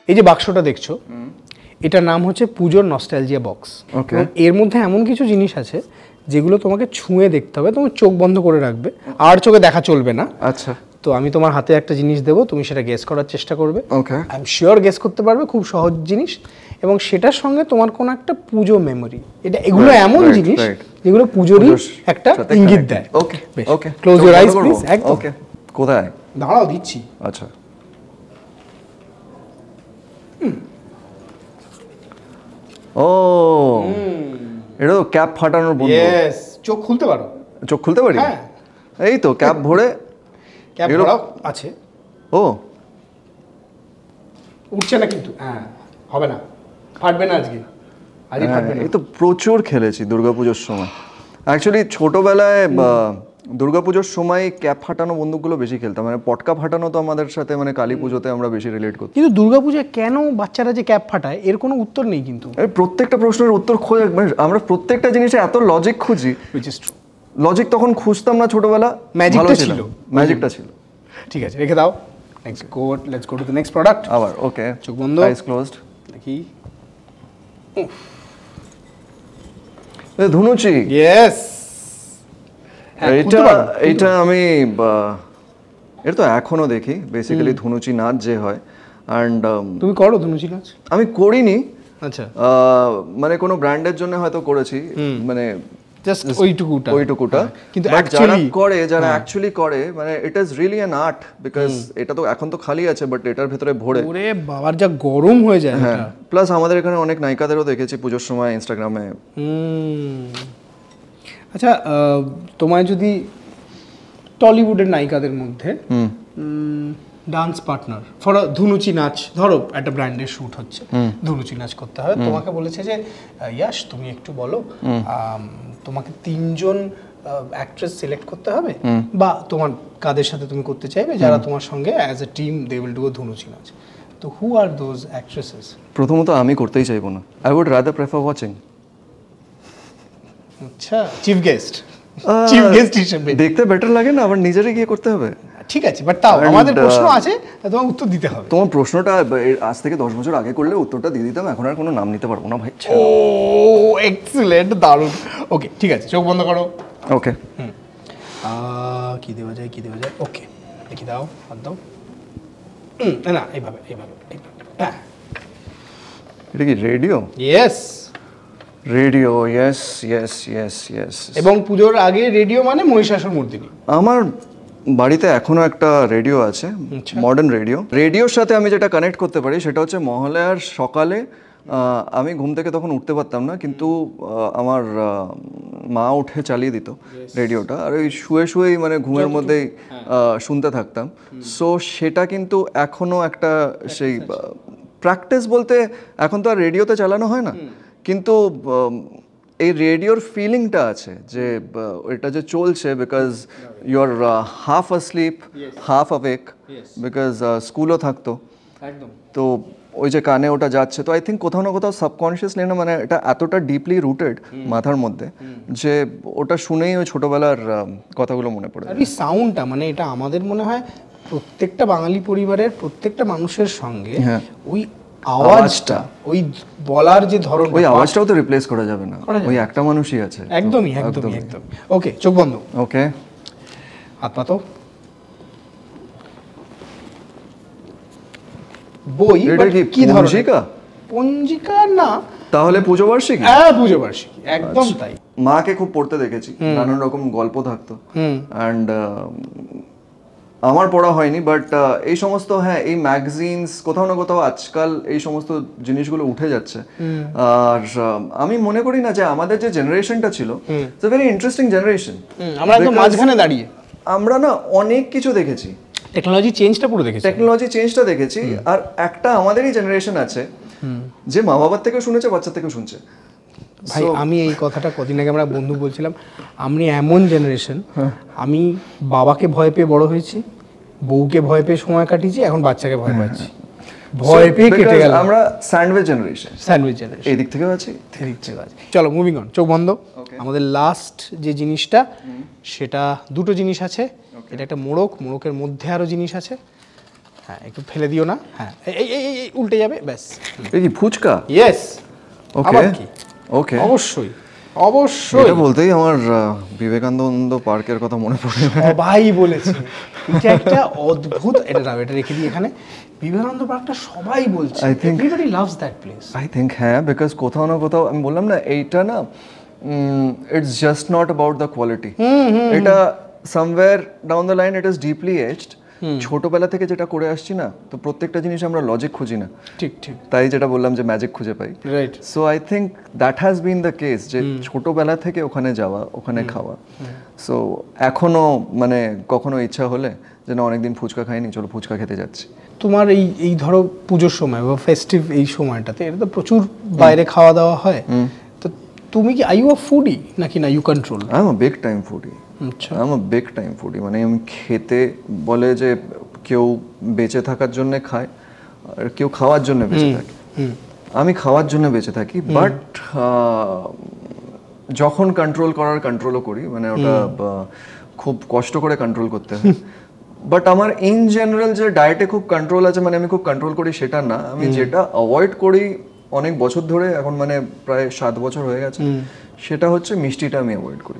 এই যে বাক্সটা দেখছো, এটার নাম হচ্ছে পুজোর নস্টালজিয়া বক্স। এর মধ্যে এমন কিছু জিনিস আছে যেগুলো তোমাকে ছুঁয়ে দেখতে হবে, তোমার চোখ বন্ধ করে রাখবে, আর চোখে দেখা চলবে না। আচ্ছা, তো আমি তোমার হাতে একটা জিনিস দেবো, তুমি সেটা গেস করার চেষ্টা করবে। ওকে, আই এম শিওর গেস করতে পারবে, খুব সহজ জিনিস, এবং সেটার সঙ্গে তোমার কোনো একটা পুজো মেমোরি। এগুলো এমন জিনিস যেগুলো পুজোরই একটা ইঙ্গিত দেয়। ওকে ওকে, ক্লোজ ইউর আইজ প্লিজ। ওকে, কোথায়? দাঁড়াও, দিচ্ছি। আচ্ছা, ও এটা তো ক্যাপ ফাটানোর বন্ধু। ইয়েস, চোখ খুলতে পারো। চোখ খুলতে পারি? হ্যাঁ, এই তো ক্যাপ ভরে। ক্যাপ ভরা আছে। ও, উঠছে না কিন্তু। হ্যাঁ, হবে না, ফাটবে না আজকে। আজকে ফাটবে না। এই তো প্রচুর খেলেছি দুর্গাপুজোর সময়। অ্যাকচুয়ালি ছোটবেলায় দুর্গাপুজোর সময় ক্যাপ ফাটানো বন্দুকগুলো বেশি খেলতাম, মানে পটকা ফাটানো তো আমাদের সাথে মানে কালী পুজোতে আমরা বেশি রিলেট করতাম। কিন্তু দুর্গাপূজায় কেন বাচ্চারা যে ক্যাপ ফাটায় এর কোনো উত্তর নেই কিন্তু। প্রত্যেকটা প্রশ্নের উত্তর খোঁজে, মানে আমরা প্রত্যেকটা জিনিসে এত লজিক খুঁজি। লজিক তখন খুঁজতাম না ছোটবেলা, ম্যাজিকটা ছিল। ম্যাজিকটা ছিল। ঠিক আছে, রেখে দাও। Let's go to the next product. আবার ওকে, চোখ বন্ধ, আইজ ক্লোজড। দেখি। ধুনুচি। ইয়েস, এইটা আমি এটা তো এখনো দেখি, বেসিক্যালি ধুনুচি নাচ যে হয়। অ্যান্ড তুমি করো ধুনুচি নাচ? আমি করিনি। আচ্ছা, মানে কোনো ব্র্যান্ডের জন্য হয়তো করেছি, মানে জাস্ট ওইটুকুটা। কিন্তু যারা অ্যাকচুয়ালি করে, মানে it is really an art, because এটা তো এখন তো খালি আছে, বাট এটার ভেতরে ভরে ওরে বাবার যা গরম হয়ে যায়। হ্যাঁ, প্লাস আমাদের এখানে অনেক নায়িকাদেরও দেখেছি পুজোর সময় ইনস্টাগ্রামে। আচ্ছা, তোমায় যদি টলিউডের নায়িকাদের মধ্যে ডান্স পার্টনার ফর ধুনুচি নাচ, ধরো একটা ব্র্যান্ডের শ্যুট হচ্ছে, ধুনুচি নাচ করতে হবে, তোমাকে বলেছে যে ইয়াশ তুমি একটু বলো, তোমাকে 3 জন অ্যাক্ট্রেস সিলেক্ট করতে হবে, বা তোমার কাদের সাথে তুমি করতে চাইবে যারা তোমার সঙ্গে as a team they will do ধুনুচি নাচ। তো হু আর দোজ অ্যাক্ট্রেসেস? প্রথমত আমি করতেই চাইবো না, I would rather prefer watching. আচ্ছা, চিফ গেস্ট হিসেবে দেখতে বেটার লাগে না, আবার নিজেরই গিয়ে করতে হবে। ঠিক আছে, বাট তাও আমাদের প্রশ্ন আছে, তোমার উত্তর দিতে হবে। তোমার প্রশ্নটা আজ থেকে 10 বছর আগে করলে উত্তরটা দিয়ে দিতাম, এখন আর কোনো নাম নিতে পারবো না ভাই। ও এক্সিলেন্ট, দারুণ। ওকে, ঠিক আছে, চোখ বন্ধ করো। ওকে, কি দেওয়া যায়? ওকে, দেখি দাও, হাত দাও। না, এইভাবে। হ্যাঁ, এটা কি রেডিও? Yes, radio, yes. এবং পুজোর আগে রেডিও মানে মহিষাসুর মর্দিনী। আমার বাড়িতে এখনো একটা রেডিও আছে, মডার্ন রেডিওর সাথে আমি যেটা কানেক্ট করতে পারি সেটা হচ্ছে মহালয়ার সকালে আমি ঘুম থেকে তখন উঠতে পারতাম না, কিন্তু আমার মা উঠে চালিয়ে দিত রেডিওটা, আর ওই শুয়েই মানে ঘুমের মধ্যেই শুনতে থাকতাম। সো সেটা কিন্তু এখনো একটা সেই প্র্যাকটিস বলতে, এখন তো আর রেডিওতে চালানো হয় না, কিন্তু এই রেডিওর ফিলিংটা আছে যে এটা যে চলছে, because you are half asleep half awake, because স্কুলও থাকতো একদম। তো ওই যে কানে ওটা যাচ্ছে, তো আই থিঙ্ক কোথাও না কোথাও সাবকনশিয়াসলি না, মানে এটা এতটা ডিপলি রুটেড মাথার মধ্যে যে ওটা শুনেই ওই ছোটবেলার কথাগুলো মনে পড়ে। আর এই সাউন্ডটা, মানে এটা আমাদের মনে হয় প্রত্যেকটা বাঙালি পরিবারের প্রত্যেকটা মানুষের সঙ্গে ওই আওয়াজটা, ওই বলার যে ধরন, ওই আওয়াজটাও তো রিপ্লেস করা যাবে না, ওই একটা মানুষই আছে। একদমই। ওকে, চোখ বন্ধ। ওকে, হাত পাতো। বই কি ধরনের? পঞ্জিকা না, তাহলে পুজো বার্ষিকী। হ্যাঁ, পুজো বার্ষিকী, একদম তাই। মাকে খুব পড়তে দেখেছি, নানান রকম গল্প থাকতো, অ্যান্ড আমার পড়া হয়নি, বাট এই সমস্ত, হ্যাঁ, এই ম্যাগাজিনস কোথাও না কোথাও আজকাল এই সমস্ত জিনিসগুলো উঠে যাচ্ছে। আর আমি মনে করি না যে আমাদের যে জেনারেশনটা ছিল, it's a very interesting generation. আমরা একদম মাঝখানে দাঁড়িয়ে আমরা না অনেক কিছু দেখেছি, টেকনোলজি চেঞ্জটা দেখেছি, আর একটা আমাদেরই জেনারেশন আছে যে মা বাবার থেকে শুনেছে, বাচ্চা থেকে শুনছে। ভাই, আমি এই কথাটা কদিন আগে আমরা বন্ধু বলছিলাম, আমি এমন জেনারেশন, আমি বাবাকে ভয় পেয়ে বড় হয়েছি, বউকে ভয় পেয়ে সময় কাটিয়েছি, এখন বাচ্চাকে ভয় পাচ্ছি, ভয় পেয়ে কেটে গেল। আমরা স্যান্ডউইচ জেনারেশন, এই দিক থেকেও আছি, চলো মুভিং অন। চোখ বন্ধ। আমাদের লাস্ট যে জিনিসটা, সেটা দুটো জিনিস আছে, এটা একটা মোড়কের মধ্যে আরো জিনিস আছে। হ্যাঁ একটু ফেলে দিও না, হ্যাঁ এই উল্টে যাবে ব্যাস। এই কি ফুচকা? ইয়েস। ওকে আবার কি? ওকে, অবশ্যই অবশ্যই। এটা বলতেই আমার বিবেকানন্দ পার্কের কথা মনে পড়ে। সবাই বলেছে এটা একটা অদ্ভুত, এটা নাও, এটা রেখে দিই এখানে। বিবেকানন্দ পার্কটা সবাই বলছে, everybody loves that place. I think হ্যাঁ, বিকজ কোথাও না কোথাও আমি বললাম না এইটা না, it's just not about the quality, এটা somewhere down the line it is deeply aged. ছোটবেলা থেকে যেটা করে আসছি না, তো প্রত্যেকটা জিনিস আমরা লজিক খুঁজি না, ঠিক ঠিক, তাই যেটা বললাম যে ম্যাজিক খুঁজে পাই। Right. So I think that has been the case, যে ছোটবেলা থেকে ওখানে যাওয়া, ওখানে খাওয়া। সো এখনো মানে কখনো ইচ্ছা হলে যে না অনেকদিন ফুচকা খাইনি, চলো ফুচকা খেতে যাচ্ছি। তোমার এই ধরো পুজোর সময় বা ফেস্টিভ এই সময়টাতে এটা তো প্রচুর বাইরে খাওয়া দাওয়া হয়, তো তুমি কি আই ইউ আ ফুডি নাকি না you control? I am a big time foodie. আচ্ছা, I am a big time foodie, মানে আমি খেতে বলে যে কেউ বেঁচে থাকার জন্য খায় আর কেউ খাওয়ার জন্য বেঁচে থাকে, আমি খাওয়ার জন্য বেঁচে থাকি। বাট যখন কন্ট্রোল করার কন্ট্রোলও করি, মানে ওটা খুব কষ্ট করে কন্ট্রোল করতে হয়। বাট আমার ইন জেনারেল যে ডায়েটে খুব কন্ট্রোল আছে, মানে আমি খুব কন্ট্রোল করি সেটা না, আমি যেটা অ্যাভয়েড করি অনেক বছর ধরে, এখন মানে প্রায় 7 বছর হয়ে গেছে, সেটা হচ্ছে মিষ্টিটা আমি অ্যাভয়েড করি।